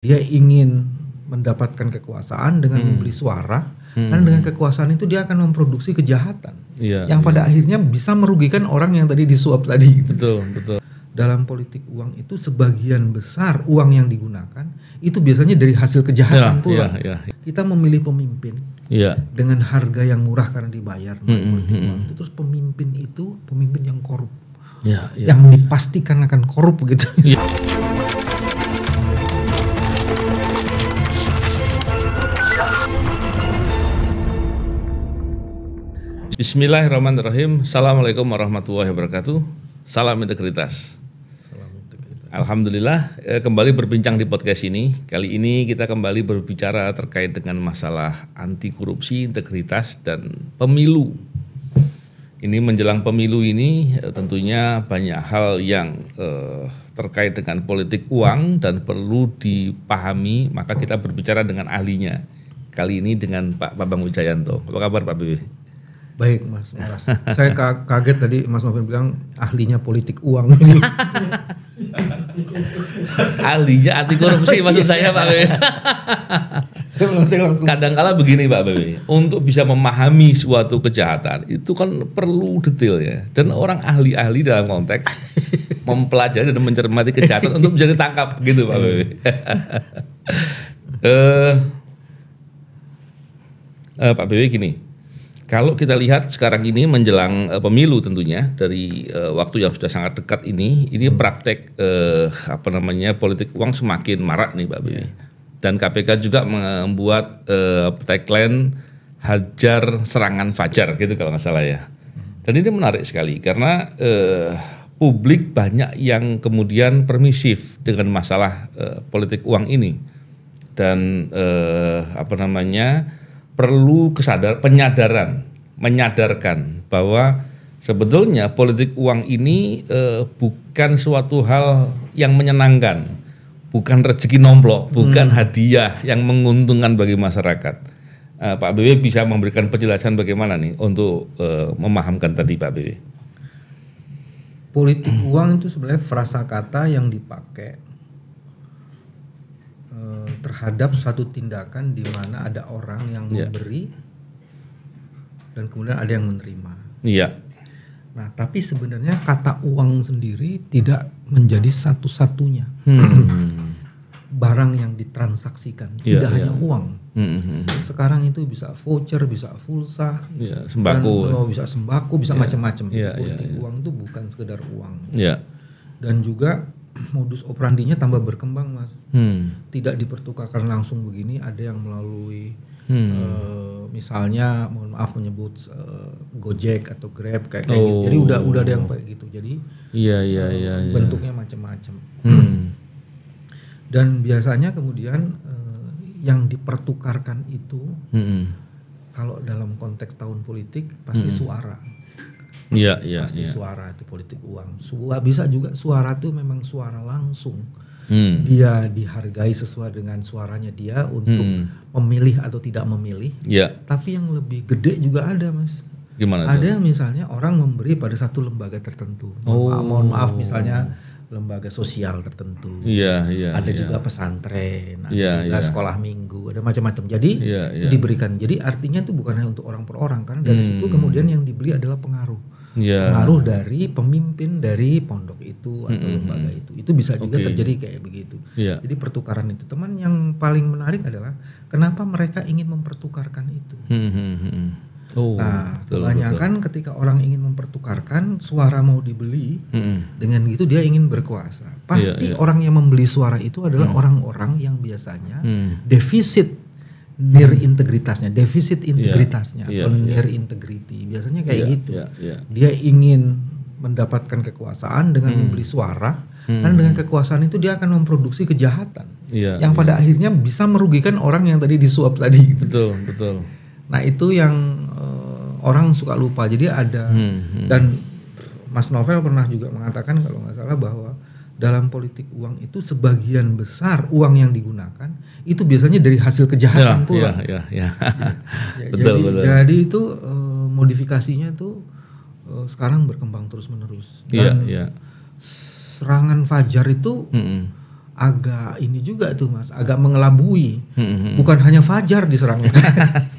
Dia ingin mendapatkan kekuasaan dengan membeli suara, karena dengan kekuasaan itu dia akan memproduksi kejahatan yang pada akhirnya bisa merugikan orang yang tadi disuap tadi. Betul, betul. Dalam politik uang itu sebagian besar uang yang digunakan itu biasanya dari hasil kejahatan pula. Kita memilih pemimpin dengan harga yang murah karena dibayar politik uang itu, terus pemimpin itu pemimpin yang korup, yang dipastikan akan korup gitu. Bismillahirrahmanirrahim. Assalamualaikum warahmatullahi wabarakatuh. Salam integritas. Alhamdulillah kembali berbincang di podcast ini. Kali ini kita kembali berbicara terkait dengan masalah anti korupsi, integritas, dan pemilu. Ini menjelang pemilu ini tentunya banyak hal yang terkait dengan politik uang dan perlu dipahami, maka kita berbicara dengan ahlinya. Kali ini dengan Pak Bambang Wijayanto. Apa kabar Pak BW? Baik Mas. Saya kaget tadi Mas Novel bilang ahlinya politik uang. Ahlinya anti korupsi maksud saya Pak BW. Saya langsung. Kadang-kala begini Pak BW, untuk bisa memahami suatu kejahatan itu kan perlu detail ya. Dan orang ahli-ahli dalam konteks mempelajari dan mencermati kejahatan untuk bisa ditangkap gitu Pak BW. Pak BW gini. Kalau kita lihat sekarang ini menjelang pemilu tentunya dari waktu yang sudah sangat dekat ini praktek politik uang semakin marak nih Pak Bibi. Dan KPK juga membuat tagline hajar serangan fajar gitu kalau nggak salah ya. Dan ini menarik sekali karena publik banyak yang kemudian permisif dengan masalah politik uang ini dan perlu menyadarkan bahwa sebetulnya politik uang ini bukan suatu hal yang menyenangkan, bukan rezeki nomplok, bukan hadiah yang menguntungkan bagi masyarakat. Pak BW bisa memberikan penjelasan bagaimana nih untuk memahamkan tadi Pak BW? Politik uang itu sebenarnya frasa kata yang dipakai terhadap satu tindakan di mana ada orang yang memberi dan kemudian ada yang menerima. Iya. Nah, tapi sebenarnya kata uang sendiri tidak menjadi satu-satunya barang yang ditransaksikan. Tidak hanya uang. Sekarang itu bisa voucher, bisa pulsa, sembako, bisa sembako, bisa macam-macam. Politik uang itu bukan sekedar uang. Dan juga modus operandinya tambah berkembang Mas. Tidak dipertukarkan langsung begini, ada yang melalui misalnya mohon maaf menyebut Gojek atau Grab kayak gitu. Jadi udah ada yang kayak gitu. Jadi bentuknya macam-macam. Dan biasanya kemudian yang dipertukarkan itu kalau dalam konteks tahun politik pasti suara. Pasti suara itu politik uang. Bisa juga suara itu memang suara langsung. Dia dihargai sesuai dengan suaranya dia untuk memilih atau tidak memilih. Tapi yang lebih gede juga ada Mas. Gimana ada yang misalnya orang memberi pada satu lembaga tertentu. Mohon maaf misalnya lembaga sosial tertentu. Ada juga pesantren, ada juga sekolah minggu, ada macam-macam. Jadi diberikan. Jadi artinya itu bukan hanya untuk orang per orang, karena dari situ kemudian yang dibeli adalah pengaruh. Pengaruh dari pemimpin dari pondok itu atau lembaga itu. Itu bisa juga terjadi kayak begitu. Jadi pertukaran itu. Teman yang paling menarik adalah kenapa mereka ingin mempertukarkan itu. Kebanyakan ketika orang ingin mempertukarkan suara mau dibeli, dengan gitu dia ingin berkuasa. Pasti orang yang membeli suara itu adalah orang-orang yang biasanya defisit integritasnya atau near integrity. Biasanya kayak gitu. Dia ingin mendapatkan kekuasaan dengan membeli suara, karena dengan kekuasaan itu dia akan memproduksi kejahatan yang pada akhirnya bisa merugikan orang yang tadi disuap tadi. Betul. Nah itu yang orang suka lupa. Jadi ada dan Mas Novel pernah juga mengatakan kalau nggak salah bahwa dalam politik uang itu sebagian besar uang yang digunakan itu biasanya dari hasil kejahatan pula. Betul. Jadi itu modifikasinya itu sekarang berkembang terus menerus. Dan serangan fajar itu agak ini juga tuh Mas, agak mengelabui. Bukan hanya fajar diserangnya.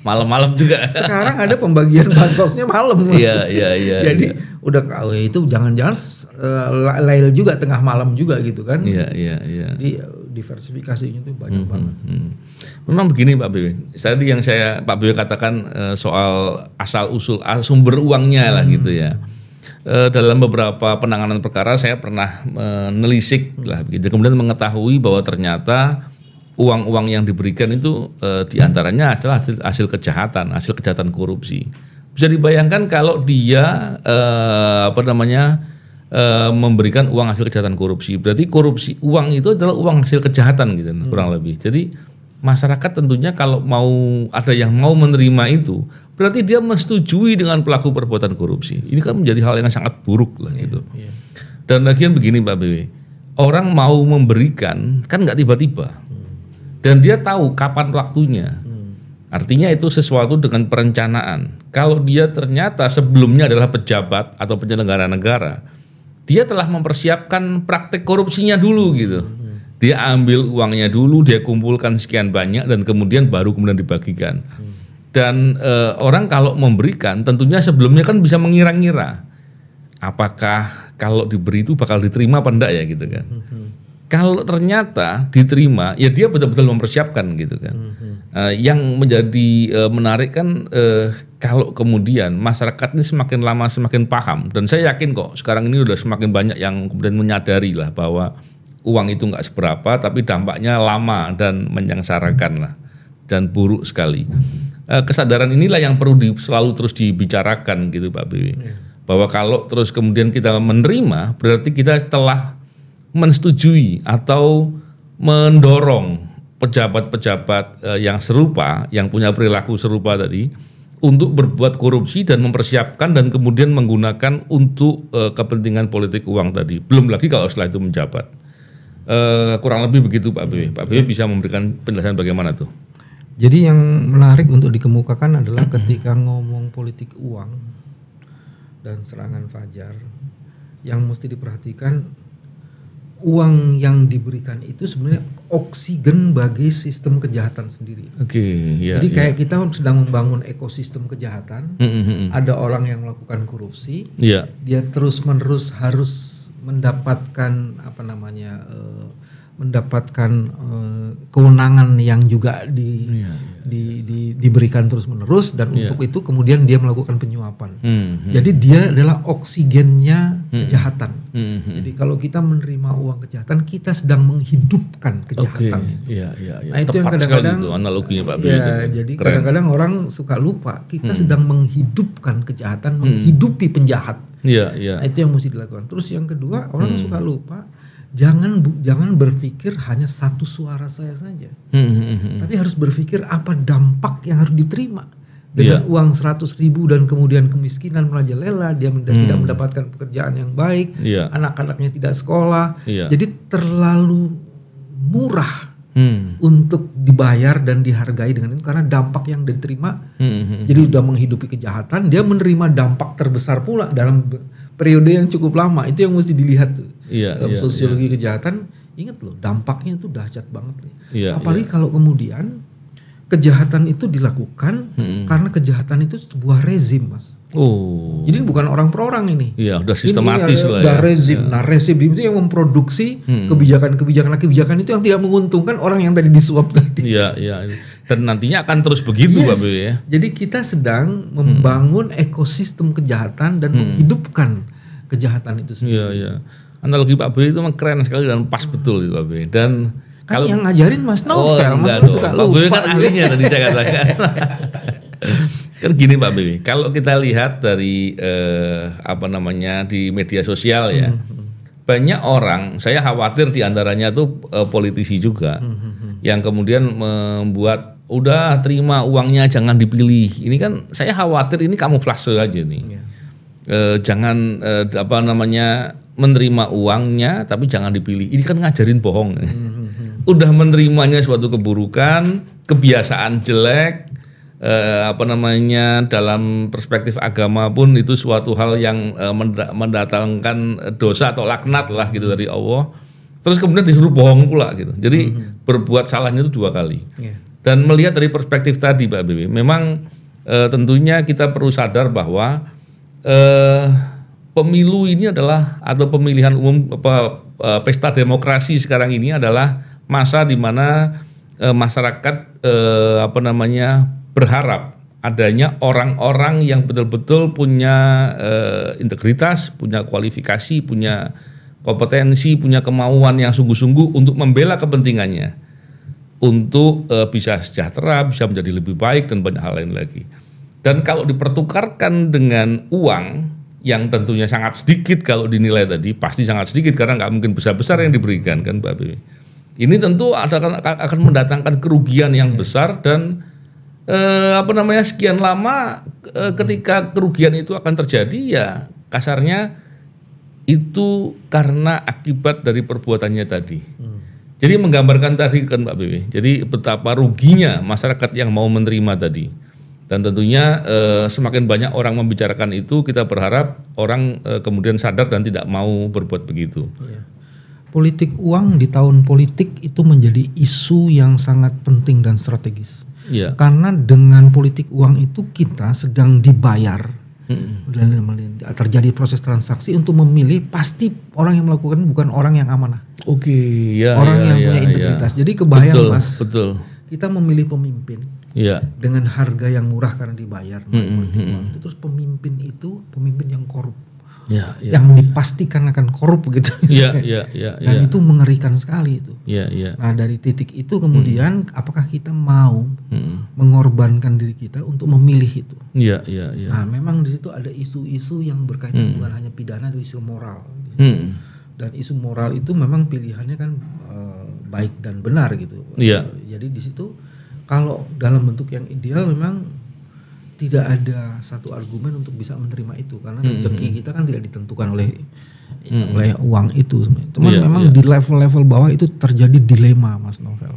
Malam-malam juga. Sekarang ada pembagian bansosnya malam Mas. Iya. Jadi udah itu jangan-jangan lail juga tengah malam juga gitu kan. Iya. Jadi diversifikasinya tuh banyak banget. Memang begini Pak BW. Tadi yang Pak BW katakan soal asal usul sumber uangnya lah gitu ya. Dalam beberapa penanganan perkara saya pernah menelisik lah begitu, kemudian mengetahui bahwa ternyata uang-uang yang diberikan itu diantaranya adalah hasil kejahatan korupsi. Bisa dibayangkan kalau dia memberikan uang hasil kejahatan korupsi, berarti korupsi uang itu adalah uang hasil kejahatan gitu kurang lebih. Jadi masyarakat tentunya kalau mau ada yang mau menerima itu, berarti dia menyetujui dengan pelaku perbuatan korupsi. Ini kan menjadi hal yang sangat buruk lah gitu. Dan lagian begini Pak BW, orang mau memberikan kan nggak tiba-tiba, dan dia tahu kapan waktunya. Artinya itu sesuatu dengan perencanaan. Kalau dia ternyata sebelumnya adalah pejabat atau penyelenggara negara, dia telah mempersiapkan praktek korupsinya dulu gitu. Dia ambil uangnya dulu, dia kumpulkan sekian banyak dan kemudian dibagikan. Dan orang kalau memberikan tentunya sebelumnya kan bisa mengira-ngira apakah kalau diberi itu bakal diterima apa enggak ya gitu kan. Kalau ternyata diterima ya dia betul-betul mempersiapkan gitu kan. Yang menjadi menarik kan kalau kemudian masyarakat ini semakin lama semakin paham, dan saya yakin kok sekarang ini udah semakin banyak yang kemudian menyadari lah bahwa uang itu nggak seberapa, tapi dampaknya lama dan menyengsarakan lah, dan buruk sekali. Kesadaran inilah yang perlu selalu terus dibicarakan gitu Pak BW. Bahwa kalau terus kemudian kita menerima, berarti kita telah mensetujui atau mendorong pejabat-pejabat yang serupa, yang punya perilaku serupa tadi, untuk berbuat korupsi dan mempersiapkan dan kemudian menggunakan untuk kepentingan politik uang tadi. Belum lagi kalau setelah itu menjabat. Kurang lebih begitu Pak BW. Pak BW bisa memberikan penjelasan bagaimana tuh? Jadi yang menarik untuk dikemukakan adalah ketika ngomong politik uang dan serangan fajar, yang mesti diperhatikan uang yang diberikan itu sebenarnya oksigen bagi sistem kejahatan sendiri. Jadi kayak kita sedang membangun ekosistem kejahatan, ada orang yang melakukan korupsi, dia terus-menerus harus mendapatkan kewenangan yang juga diberikan terus-menerus, dan untuk itu kemudian dia melakukan penyuapan. Jadi dia adalah oksigennya kejahatan. Jadi kalau kita menerima uang kejahatan, kita sedang menghidupkan kejahatan itu. Nah itu yang kadang-kadang analoginya Pak BW. Jadi kadang-kadang orang suka lupa kita sedang menghidupkan kejahatan, menghidupi penjahat. Nah, itu yang mesti dilakukan. Terus yang kedua, orang suka lupa, jangan berpikir hanya satu suara saya saja, tapi harus berpikir apa dampak yang harus diterima dengan uang 100.000 dan kemudian kemiskinan merajalela, dia tidak mendapatkan pekerjaan yang baik, anak-anaknya tidak sekolah, jadi terlalu murah untuk dibayar dan dihargai dengan itu, karena dampak yang diterima. Jadi sudah menghidupi kejahatan, dia menerima dampak terbesar pula dalam periode yang cukup lama. Itu yang mesti dilihat tuh. Dalam sosiologi kejahatan, ingat loh, dampaknya itu dahsyat banget nih. Apalagi kalau kemudian kejahatan itu dilakukan karena kejahatan itu sebuah rezim, Mas. Jadi bukan orang per orang ini. Udah sistematis lah. Udah rezim. Nah, rezim itu yang memproduksi kebijakan itu yang tidak menguntungkan orang yang tadi disuap tadi. Dan nantinya akan terus begitu, Pak BW ya. Jadi kita sedang membangun ekosistem kejahatan dan menghidupkan kejahatan itu sendiri. Analogi Pak BW itu memang keren sekali dan pas betul itu Pak BW. Dan kan yang ngajarin Mas Novel, Mas suka lupa. Pak BW kan ahlinya tadi saya katakan. Kan gini Pak BW, kalau kita lihat dari di media sosial ya, banyak orang, saya khawatir diantaranya tuh politisi juga, yang kemudian membuat udah terima uangnya jangan dipilih. Ini kan saya khawatir ini kamuflase aja nih. Jangan menerima uangnya tapi jangan dipilih. Ini kan ngajarin bohong. Udah menerimanya suatu keburukan, kebiasaan jelek. Dalam perspektif agama pun itu suatu hal yang mendatangkan dosa atau laknat lah gitu dari Allah. terus kemudian disuruh bohong pula gitu. Jadi berbuat salahnya itu 2 kali. Dan melihat dari perspektif tadi Pak BW, memang tentunya kita perlu sadar bahwa pemilu ini adalah atau pemilihan umum pesta demokrasi sekarang ini adalah masa di mana masyarakat berharap adanya orang-orang yang betul-betul punya integritas, punya kualifikasi, punya kompetensi, punya kemauan yang sungguh-sungguh untuk membela kepentingannya, untuk bisa sejahtera, bisa menjadi lebih baik dan banyak hal lain lagi. Dan kalau dipertukarkan dengan uang yang tentunya sangat sedikit kalau dinilai tadi, pasti sangat sedikit karena nggak mungkin besar-besar yang diberikan kan Pak Bewi. Ini tentu akan mendatangkan kerugian yang besar dan sekian lama ketika kerugian itu akan terjadi ya kasarnya itu karena akibat dari perbuatannya tadi. Jadi menggambarkan tadi kan Pak Bewi. Jadi betapa ruginya masyarakat yang mau menerima tadi. Dan tentunya semakin banyak orang membicarakan itu, kita berharap orang kemudian sadar dan tidak mau berbuat begitu. Iya. Politik uang di tahun politik itu menjadi isu yang sangat penting dan strategis. Iya. Karena dengan politik uang itu kita sedang dibayar. Dan terjadi proses transaksi untuk memilih, pasti orang yang melakukan bukan orang yang amanah. Oke, ya. Orang yang punya integritas. Jadi kebayang betul, Mas, betul. Kita memilih pemimpin dengan harga yang murah karena dibayar. Terus pemimpin itu pemimpin yang korup, yang dipastikan akan korup gitu. Dan itu mengerikan sekali itu. Nah dari titik itu kemudian apakah kita mau mengorbankan diri kita untuk memilih itu? Nah memang di situ ada isu-isu yang berkaitan bukan hanya pidana, itu isu moral. Dan isu moral itu memang pilihannya kan baik dan benar gitu. Jadi di situ kalau dalam bentuk yang ideal memang tidak ada satu argumen untuk bisa menerima itu karena rezeki kita kan tidak ditentukan oleh uang itu sebenarnya. Cuman memang di level-level bawah itu terjadi dilema Mas Novel.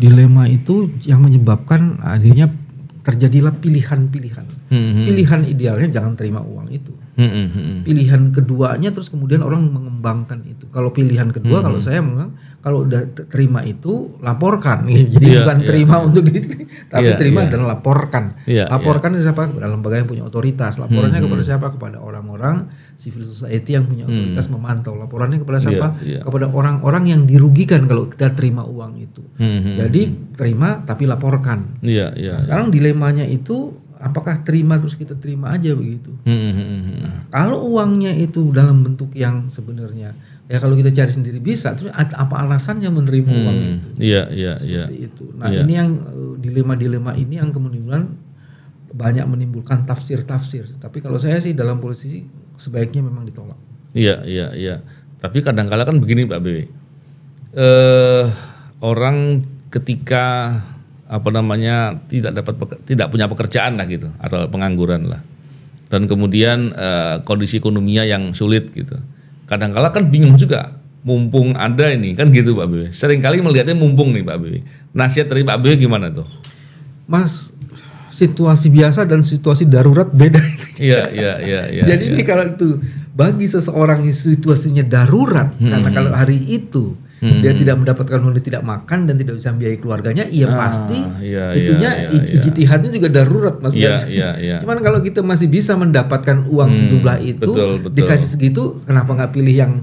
Dilema itu yang menyebabkan akhirnya terjadilah pilihan-pilihan. Pilihan idealnya jangan terima uang itu. Pilihan keduanya terus kemudian orang mengembangkan itu. Kalau pilihan kedua kalau saya kalau udah terima itu laporkan. Jadi bukan terima untuk tapi terima dan laporkan. Laporkan ke siapa? Kepada lembaga yang punya otoritas. Laporannya kepada siapa? Kepada orang-orang civil society yang punya otoritas memantau. Laporannya kepada siapa? Kepada orang-orang yang dirugikan kalau kita terima uang itu. Jadi terima tapi laporkan. Nah, sekarang dilemanya itu apakah terima terus kita terima aja begitu. Nah, kalau uangnya itu dalam bentuk yang sebenarnya ya kalau kita cari sendiri bisa, terus apa alasannya menerima uang itu? Seperti itu. Nah ini yang dilema-dilema ini yang kemudian banyak menimbulkan tafsir-tafsir. Tapi kalau saya sih dalam posisi sebaiknya memang ditolak. Tapi kadang-kala kan begini Pak BW. Orang ketika tidak punya pekerjaan lah gitu atau pengangguran lah. Dan kemudian kondisi ekonominya yang sulit gitu. Kadang-kala kan bingung juga, mumpung ada ini kan gitu Pak Bewi. Seringkali melihatnya mumpung nih Pak Bewi. Nasihat dari Pak Bewi gimana tuh? Mas, situasi biasa dan situasi darurat beda. Jadi ini kalau itu bagi seseorang yang situasinya darurat, karena kalau hari itu dia tidak mendapatkan honor, tidak makan dan tidak bisa membiayai keluarganya, pasti ijtihadnya juga darurat Mas. Cuman kalau kita masih bisa mendapatkan uang sejumlah itu, dikasih segitu, kenapa nggak pilih yang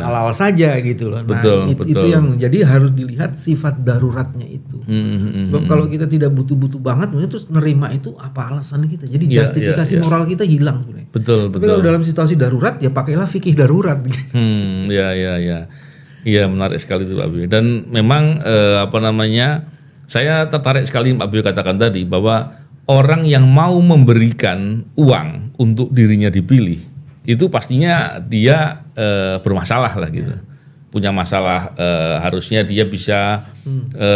halal saja gitu loh. Nah itu yang jadi harus dilihat sifat daruratnya itu. Sebab kalau kita tidak butuh-butuh banget, terus nerima itu apa alasan kita? Jadi justifikasi moral kita hilang sebenarnya. Tapi kalau dalam situasi darurat ya pakailah fikih darurat. Iya menarik sekali itu Pak Bewi. Dan memang saya tertarik sekali Pak Bewi katakan tadi bahwa orang yang mau memberikan uang untuk dirinya dipilih itu pastinya dia bermasalah lah gitu. Punya masalah, harusnya dia bisa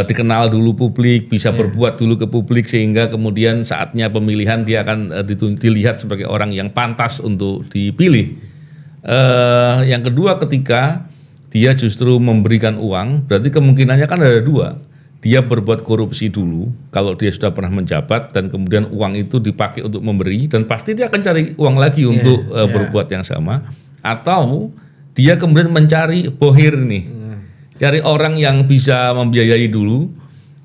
dikenal dulu publik, bisa berbuat dulu ke publik sehingga kemudian saatnya pemilihan dia akan dilihat sebagai orang yang pantas untuk dipilih. Yang kedua ketika dia justru memberikan uang, berarti kemungkinannya kan ada dua. Dia berbuat korupsi dulu, kalau dia sudah pernah menjabat dan kemudian uang itu dipakai untuk memberi dan pasti dia akan cari uang lagi untuk berbuat yang sama. Atau dia kemudian mencari bohir nih, cari orang yang bisa membiayai dulu,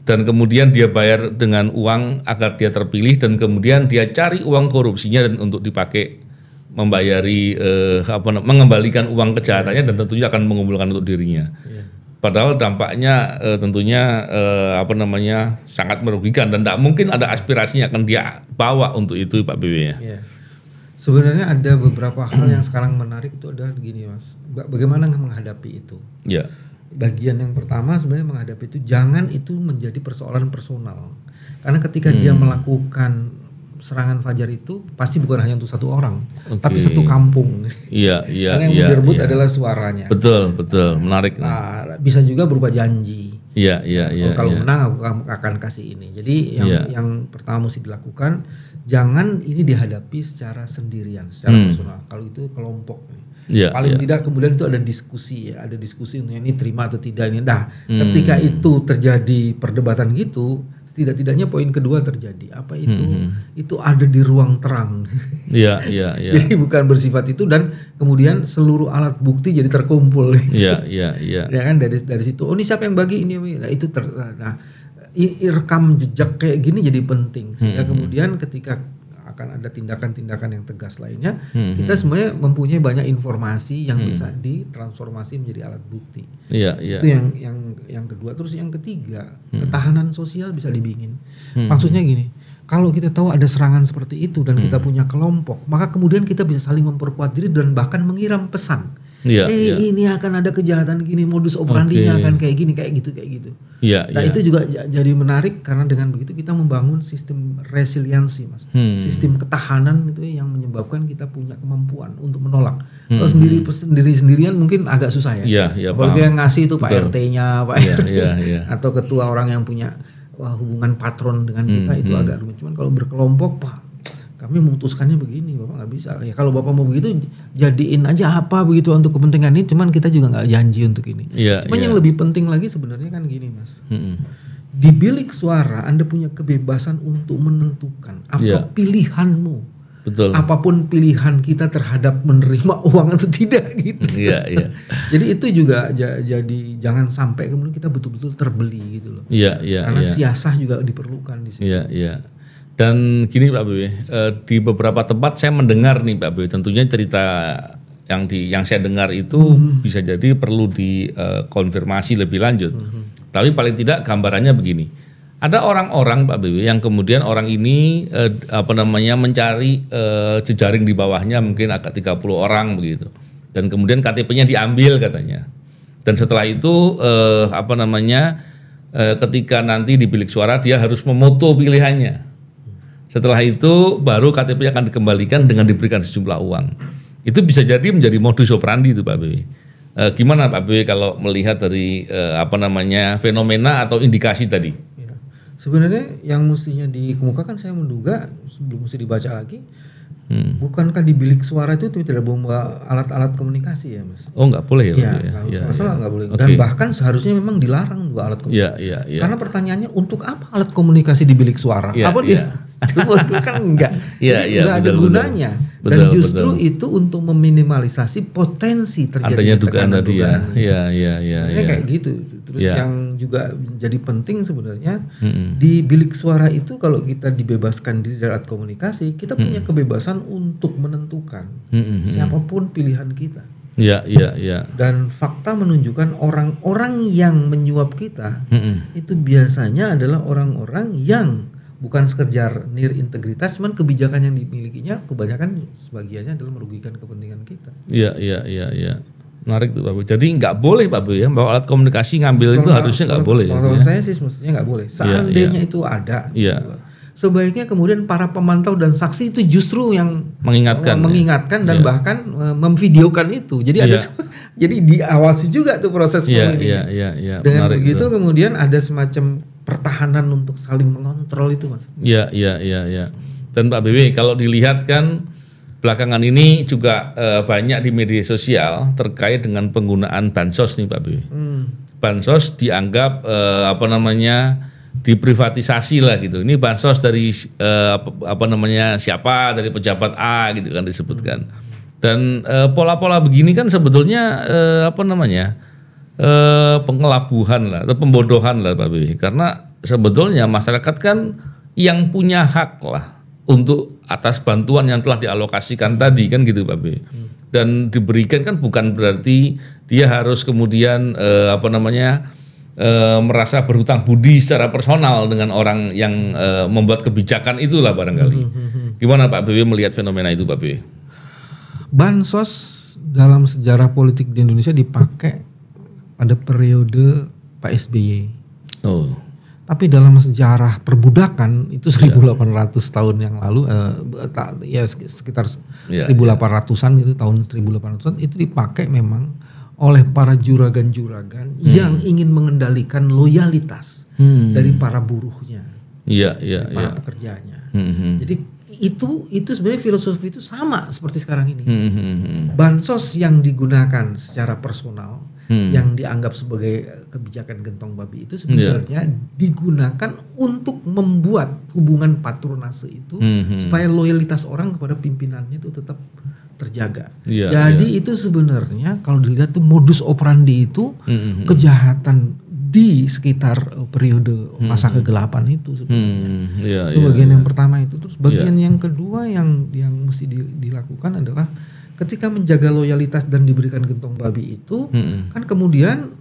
dan kemudian dia bayar dengan uang agar dia terpilih, dan kemudian dia cari uang korupsinya dan untuk dipakai membayari mengembalikan uang kejahatannya dan tentunya akan mengumpulkan untuk dirinya. Padahal dampaknya tentunya sangat merugikan dan tidak mungkin ada aspirasinya akan dia bawa untuk itu Pak BW ya. Sebenarnya ada beberapa hal yang sekarang menarik itu adalah gini Mas, bagaimana menghadapi itu. Ya. Bagian yang pertama sebenarnya menghadapi itu, jangan itu menjadi persoalan personal. Karena ketika dia melakukan serangan fajar itu pasti bukan hanya untuk satu orang, tapi satu kampung. Iya. Karena yang direbut adalah suaranya. Betul, menarik. Nah, bisa juga berupa janji. Iya. Kalau menang aku akan kasih ini. Jadi yang pertama mesti dilakukan, jangan ini dihadapi secara sendirian, secara personal. Kalau itu kelompok. Paling tidak kemudian itu ada diskusi untuk ini terima atau tidak ini. Nah, ketika itu terjadi perdebatan gitu, setidak-tidaknya poin kedua terjadi. Apa itu? Itu ada di ruang terang. Iya. Jadi bukan bersifat itu dan kemudian seluruh alat bukti jadi terkumpul. Iya. Ya kan dari situ. Oh ini siapa yang bagi ini? Nah itu rekam jejak kayak gini jadi penting sehingga kemudian ketika akan ada tindakan-tindakan yang tegas lainnya, kita sebenarnya mempunyai banyak informasi yang bisa ditransformasi menjadi alat bukti. Itu yang kedua. Terus yang ketiga, ketahanan sosial bisa dibikin. Maksudnya gini, kalau kita tahu ada serangan seperti itu dan kita punya kelompok, maka kemudian kita bisa saling memperkuat diri dan bahkan mengirim pesan. Ini akan ada kejahatan gini, modus operandinya akan kayak gini, kayak gitu. Nah itu juga jadi menarik karena dengan begitu kita membangun sistem resiliensi Mas, sistem ketahanan itu yang menyebabkan kita punya kemampuan untuk menolak. Kalau sendirian mungkin agak susah ya. Apalagi yang ngasih itu Pak RT-nya, Pak atau ketua orang yang punya hubungan patron dengan kita itu agak rumit. Cuman kalau berkelompok Pak, kami memutuskannya begini, Bapak nggak bisa. Ya kalau Bapak mau begitu, jadiin aja apa begitu untuk kepentingan ini. Cuman kita juga nggak janji untuk ini. Cuman yang lebih penting lagi sebenarnya kan gini Mas. Di bilik suara Anda punya kebebasan untuk menentukan apa pilihanmu. Betul. Apapun pilihan kita terhadap menerima uang atau tidak gitu. Jadi itu juga jadi jangan sampai kemudian kita betul-betul terbeli gitu loh. Karena siasah juga diperlukan di sini. Dan gini Pak BW, di beberapa tempat saya mendengar nih Pak BW, tentunya cerita yang saya dengar itu bisa jadi perlu dikonfirmasi lebih lanjut. Tapi paling tidak gambarannya begini. Ada orang-orang Pak BW yang kemudian orang ini mencari jejaring di bawahnya mungkin agak 30 orang begitu. Dan kemudian KTP-nya diambil katanya. Dan setelah itu ketika nanti di bilik suara dia harus memoto pilihannya. Setelah itu baru KTP akan dikembalikan dengan diberikan sejumlah uang. Itu bisa jadi menjadi modus operandi itu Pak BW. Gimana Pak BW kalau melihat dari fenomena atau indikasi tadi? Sebenarnya yang mestinya dikemukakan saya menduga sebelum mesti dibaca lagi. Bukankah di bilik suara itu tidak membawa alat-alat komunikasi ya Mas? Oh nggak boleh ya? Masalah nggak boleh. Dan bahkan seharusnya memang dilarang dua alat komunikasi. Karena pertanyaannya untuk apa alat komunikasi di bilik suara? Apa dia? Telepon kan enggak. Nggak ada gunanya. Dan justru itu untuk meminimalisasi potensi terjadinya tekanan-dugaan. Kayak gitu. Terus yang juga jadi penting sebenarnya di bilik suara itu kalau kita dibebaskan diri dari alat komunikasi, kita punya kebebasan untuk menentukan siapapun pilihan kita. Dan fakta menunjukkan orang-orang yang menyuap kita itu biasanya adalah orang-orang yang bukan sekedar nir integritas, cuman kebijakan yang dimilikinya kebanyakan sebagiannya adalah merugikan kepentingan kita. Menarik tuh Pak Bu. Jadi nggak boleh Pak Bu ya, bawa alat komunikasi ngambil itu harusnya nggak boleh. Menurut saya sih semestinya nggak boleh. Seandainya itu ada. Sebaiknya kemudian para pemantau dan saksi itu justru yang mengingatkan dan bahkan memvideokan itu. Jadi ada jadi diawasi juga tuh proses pemilihan. Dengan begitu itu. Kemudian ada semacam pertahanan untuk saling mengontrol itu Mas. Dan Pak BW kalau dilihat kan belakangan ini juga banyak di media sosial terkait dengan penggunaan bansos nih Pak BW. Bansos dianggap diprivatisasi lah gitu. Ini bansos dari siapa, dari pejabat A gitu kan disebutkan. Dan pola-pola begini kan sebetulnya pengelabuhan lah atau pembodohan lah Pak BW. Karena sebetulnya masyarakat kan yang punya hak lah untuk atas bantuan yang telah dialokasikan tadi kan gitu Pak BW. Dan diberikan kan bukan berarti dia harus kemudian merasa berhutang budi secara personal dengan orang yang membuat kebijakan itulah barangkali. Gimana Pak BW melihat fenomena itu Pak BW? Bansos dalam sejarah politik di Indonesia dipakai pada periode Pak SBY. Oh. Tapi dalam sejarah perbudakan itu 1800 tahun yang lalu, sekitar 1800-an itu tahun 1800-an itu dipakai memang oleh para juragan-juragan yang ingin mengendalikan loyalitas dari para buruhnya, para pekerjanya. Jadi itu sebenarnya filosofi itu sama seperti sekarang ini. Bansos yang digunakan secara personal, yang dianggap sebagai kebijakan gentong babi itu sebenarnya digunakan untuk membuat hubungan patronase itu supaya loyalitas orang kepada pimpinannya itu tetap terjaga. Jadi itu sebenarnya kalau dilihat tuh modus operandi itu kejahatan di sekitar periode masa kegelapan itu sebenarnya. Itu bagian yang pertama itu. Terus bagian yang kedua yang mesti dilakukan adalah ketika menjaga loyalitas dan diberikan gentong babi itu kan kemudian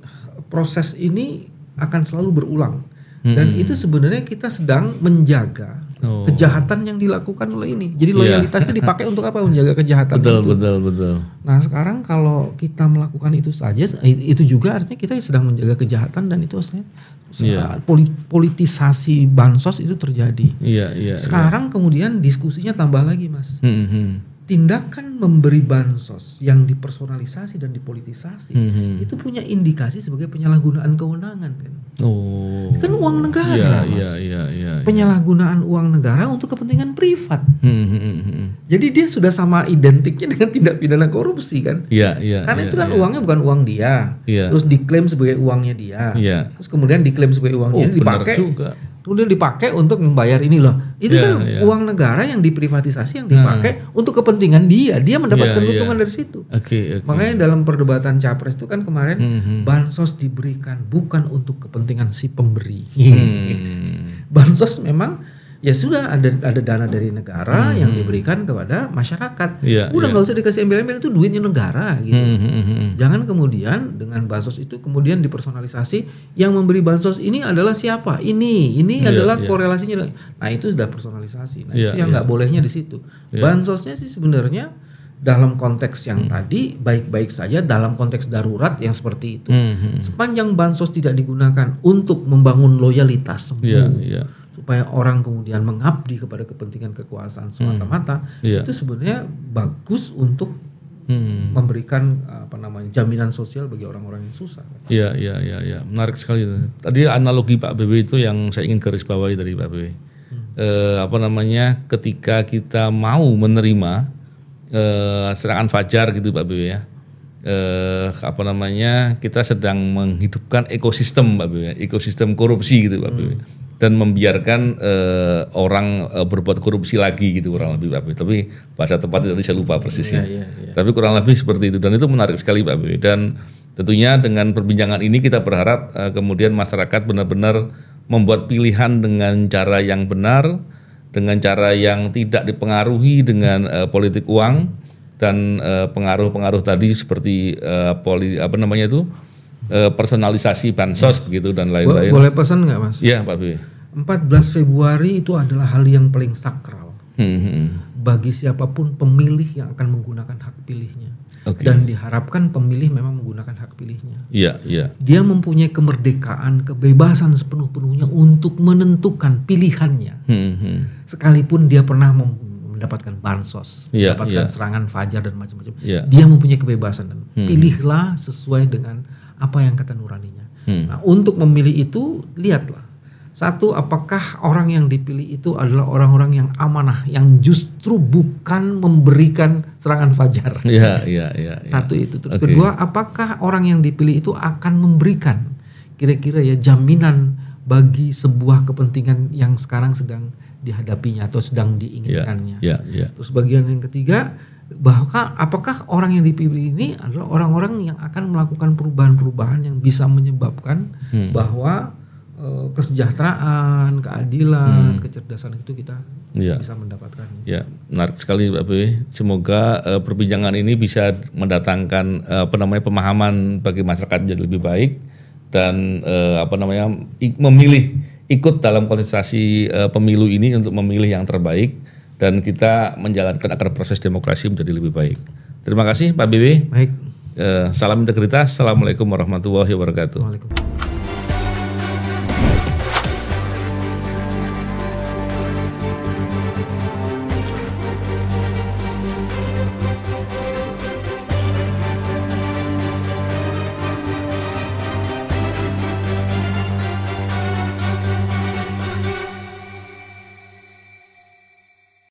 proses ini akan selalu berulang. Dan itu sebenarnya kita sedang menjaga kejahatan yang dilakukan oleh ini. Jadi loyalitasnya dipakai untuk apa? Menjaga kejahatan itu. Betul. Nah sekarang kalau kita melakukan itu saja, itu juga artinya kita sedang menjaga kejahatan dan itu sebenarnya politisasi bansos itu terjadi. Sekarang kemudian diskusinya tambah lagi Mas. Tindakan memberi bansos yang dipersonalisasi dan dipolitisasi itu punya indikasi sebagai penyalahgunaan kewenangan kan. Itu kan uang negara Mas. Penyalahgunaan uang negara untuk kepentingan privat. Jadi dia sudah sama identiknya dengan tindak pidana korupsi kan. Karena itu kan uangnya bukan uang dia. Terus diklaim sebagai uangnya dia. Terus kemudian diklaim sebagai uangnya dipakai. Kemudian dipakai untuk membayar ini loh. Itu kan uang negara yang diprivatisasi yang dipakai untuk kepentingan dia. Dia mendapatkan keuntungan dari situ. Makanya dalam perdebatan Capres itu kan kemarin bansos diberikan bukan untuk kepentingan si pemberi. Bansos memang ya sudah ada dana dari negara yang diberikan kepada masyarakat. Udah nggak usah dikasih embel-embel, itu duitnya negara gitu. Jangan kemudian dengan bansos itu kemudian dipersonalisasi, yang memberi bansos ini adalah siapa? Ini adalah korelasinya. Nah itu sudah personalisasi. Nah itu yang nggak bolehnya di situ. Bansosnya sih sebenarnya dalam konteks yang tadi baik-baik saja, dalam konteks darurat yang seperti itu. Sepanjang bansos tidak digunakan untuk membangun loyalitas supaya orang kemudian mengabdi kepada kepentingan kekuasaan semata-mata, itu sebenarnya bagus untuk memberikan jaminan sosial bagi orang-orang yang susah. Iya, menarik sekali. Tadi analogi Pak BW itu yang saya ingin garis bawahi dari Pak BW. Ketika kita mau menerima serangan fajar gitu Pak BW ya. Kita sedang menghidupkan ekosistem Pak BW, ekosistem korupsi gitu Pak BW. Dan membiarkan orang berbuat korupsi lagi gitu kurang lebih Pak BW. Tapi bahasa tepatnya tadi saya lupa persisnya. Tapi kurang lebih seperti itu, dan itu menarik sekali Pak BW. Dan tentunya dengan perbincangan ini kita berharap kemudian masyarakat benar-benar membuat pilihan dengan cara yang benar, dengan cara yang tidak dipengaruhi dengan politik uang dan pengaruh-pengaruh tadi seperti personalisasi bansos begitu dan lain-lain. Boleh pesan nggak Mas? Iya Pak B. 14 Februari itu adalah hal yang paling sakral bagi siapapun pemilih yang akan menggunakan hak pilihnya. Dan diharapkan pemilih memang menggunakan hak pilihnya. Dia mempunyai kemerdekaan, kebebasan sepenuh-penuhnya untuk menentukan pilihannya. Sekalipun dia pernah mendapatkan bansos, mendapatkan serangan fajar dan macam-macam. Dia mempunyai kebebasan dan pilihlah sesuai dengan apa yang kata nuraninya. Nah, untuk memilih itu lihatlah. Satu, apakah orang yang dipilih itu adalah orang-orang yang amanah, yang justru bukan memberikan serangan fajar. Satu itu. Terus kedua, apakah orang yang dipilih itu akan memberikan kira-kira jaminan bagi sebuah kepentingan yang sekarang sedang dihadapinya atau sedang diinginkannya. Terus bagian yang ketiga, apakah orang yang dipilih ini adalah orang-orang yang akan melakukan perubahan-perubahan yang bisa menyebabkan bahwa kesejahteraan, keadilan, kecerdasan itu kita bisa mendapatkan. Ya, menarik sekali Pak BW. Semoga perbincangan ini bisa mendatangkan pemahaman bagi masyarakat menjadi lebih baik dan memilih ikut dalam kontestasi pemilu ini untuk memilih yang terbaik dan kita menjalankan agar proses demokrasi menjadi lebih baik. Terima kasih Pak BW. Baik. Salam integritas. Assalamualaikum warahmatullahi wabarakatuh.